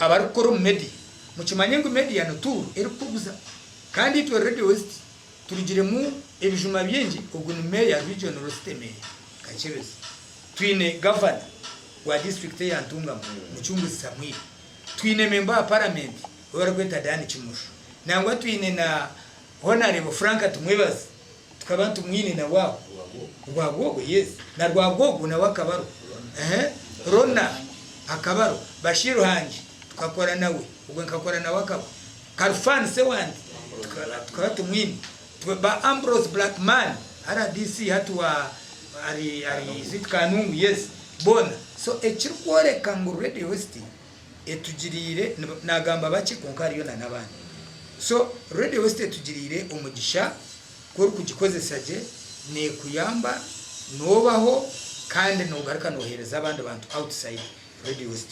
abarukora mu media mukimanye ngo media no tour eri kubuza kandi twe Radio West turigire mu ebijuma byingi ubwo ni mayor regional system Kachebezi twine governor wa district ya Ntunga mu cyungu Samuel twine member wa parliament warakweta Dani Chimusho nangwa twine na honorable Frank Tumwebaza tukaba tumwine na wao rwagogo yes na rwagogo na wakabaro Rona akabaro Bashiru Hanji tukakora nawe ubwo nkakora na wakabo Karfan Sewandi tukaba tumwine ba Ambrose Blackman RDC hatwa ari zitkanungu yes bona so ekirkwore kangu Radio West etugirire nagamba baki konkari yo nabandi so Radio West etugirire umugisha ko kugikozesage ne kuyamba nobaho kandi no garuka nohereza abandi bantu outside Radio West.